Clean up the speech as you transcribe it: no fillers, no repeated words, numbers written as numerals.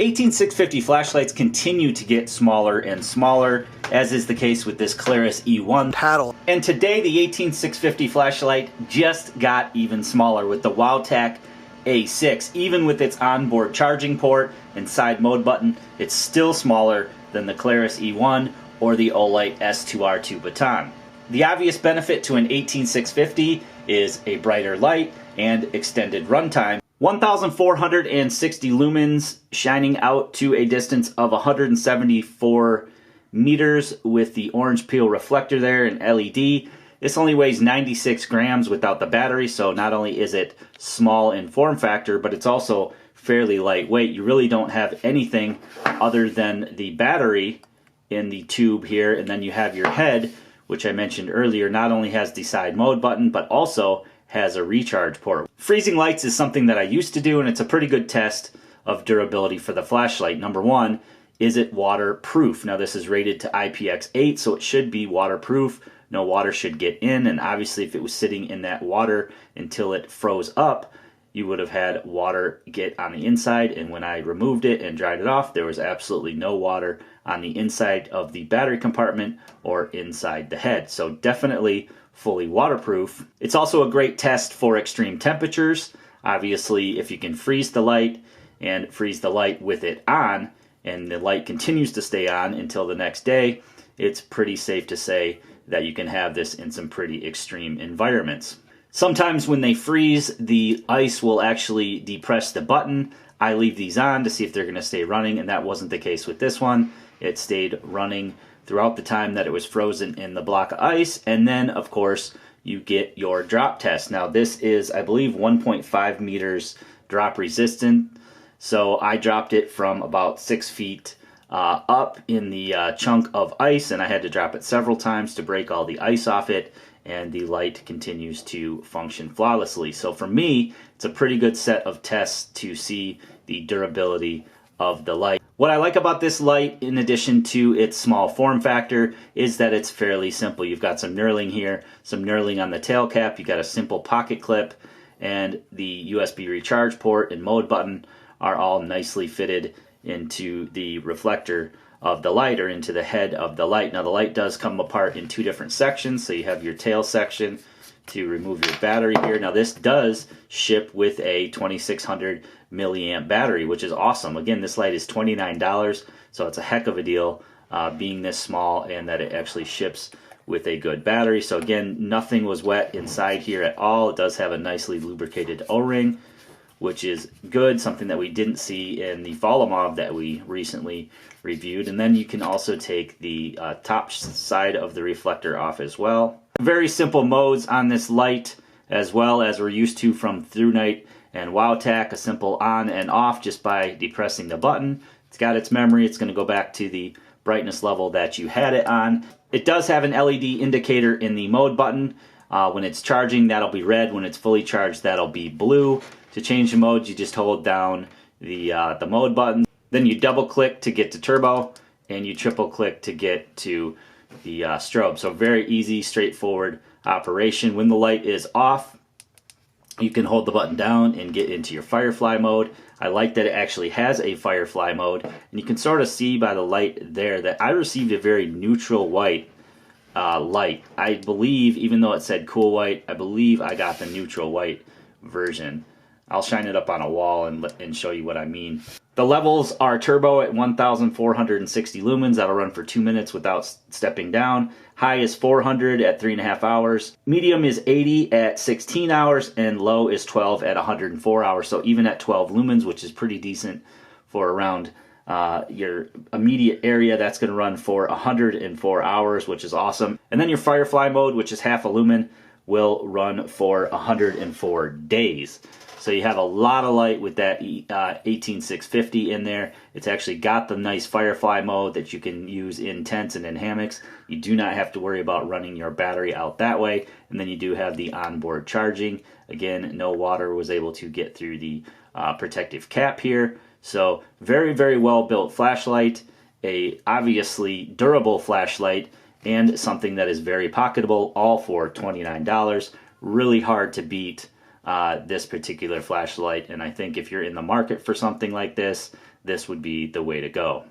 18650 flashlights continue to get smaller and smaller, as is the case with this Claris E1 paddle. And today the 18650 flashlight just got even smaller with the Wowtac A6. Even with its onboard charging port and side mode button, it's still smaller than the Claris E1 or the Olight S2R2 Baton. The obvious benefit to an 18650 is a brighter light and extended runtime. 1,460 lumens shining out to a distance of 174 meters with the orange peel reflector there and LED. This only weighs 96 grams without the battery, so not only is it small in form factor, but it's also fairly lightweight. You really don't have anything other than the battery in the tube here, and then you have your head, which I mentioned earlier, not only has the side mode button, but also has a recharge port. Freezing lights is something that I used to do, and it's a pretty good test of durability for the flashlight. Number one, is it waterproof? Now this is rated to IPX8, so it should be waterproof. No water should get in, and obviously if it was sitting in that water until it froze up, you would have had water get on the inside, and when I removed it and dried it off, there was absolutely no water on the inside of the battery compartment or inside the head. So definitely fully waterproof. It's also a great test for extreme temperatures. Obviously, if you can freeze the light and freeze the light with it on, and the light continues to stay on until the next day, it's pretty safe to say that you can have this in some pretty extreme environments. Sometimes when they freeze, the ice will actually depress the button. I leave these on to see if they're going to stay running, and that wasn't the case with this one. It stayed running throughout the time that it was frozen in the block of ice, and then of course you get your drop test. Now this is, I believe, 1.5 meters drop resistant, so I dropped it from about 6 feet up in the chunk of ice, and I had to drop it several times to break all the ice off it, and the light continues to function flawlessly. So for me, it's a pretty good set of tests to see the durability of the light. What I like about this light, in addition to its small form factor, is that it's fairly simple. You've got some knurling here, some knurling on the tail cap, you got a simple pocket clip, and the USB recharge port and mode button are all nicely fitted into the reflector of the light, or into the head of the light. Now the light does come apart in two different sections, so you have your tail section to remove your battery here. Now this does ship with a 2600 milliamp battery, which is awesome. Again, this light is $29, so it's a heck of a deal being this small, and that it actually ships with a good battery. So again, nothing was wet inside here at all. It does have a nicely lubricated O-ring, which is good, something that we didn't see in the Follow-Mob that we recently reviewed. And then you can also take the top side of the reflector off as well. Very simple modes on this light, as well as we're used to from ThruNite and Wowtac, a simple on and off just by depressing the button. It's got its memory, it's going to go back to the brightness level that you had it on. It does have an LED indicator in the mode button. When it's charging, that'll be red. When it's fully charged, that'll be blue. To change the modes, you just hold down the mode button. Then you double click to get to turbo, and you triple click to get to the strobe. So very easy, straightforward operation. When the light is off, you can hold the button down and get into your Firefly mode. I like that it actually has a Firefly mode, and you can sort of see by the light there that I received a very neutral white light. I believe, even though it said cool white, I believe I got the neutral white version. I'll shine it up on a wall and show you what I mean. The levels are turbo at 1,460 lumens. That'll run for 2 minutes without stepping down. High is 400 at 3.5 hours. Medium is 80 at 16 hours, and low is 12 at 104 hours. So even at 12 lumens, which is pretty decent for around your immediate area, that's going to run for 104 hours, which is awesome. And then your Firefly mode, which is half a lumen, will run for 104 days. So you have a lot of light with that 18650 in there. It's actually got the nice Firefly mode that you can use in tents and in hammocks. You do not have to worry about running your battery out that way. And then you do have the onboard charging. Again, no water was able to get through the protective cap here. So very, very well built flashlight, a obviously durable flashlight, and something that is very pocketable, all for $29. Really hard to beat this particular flashlight, and I think if you're in the market for something like this, this would be the way to go.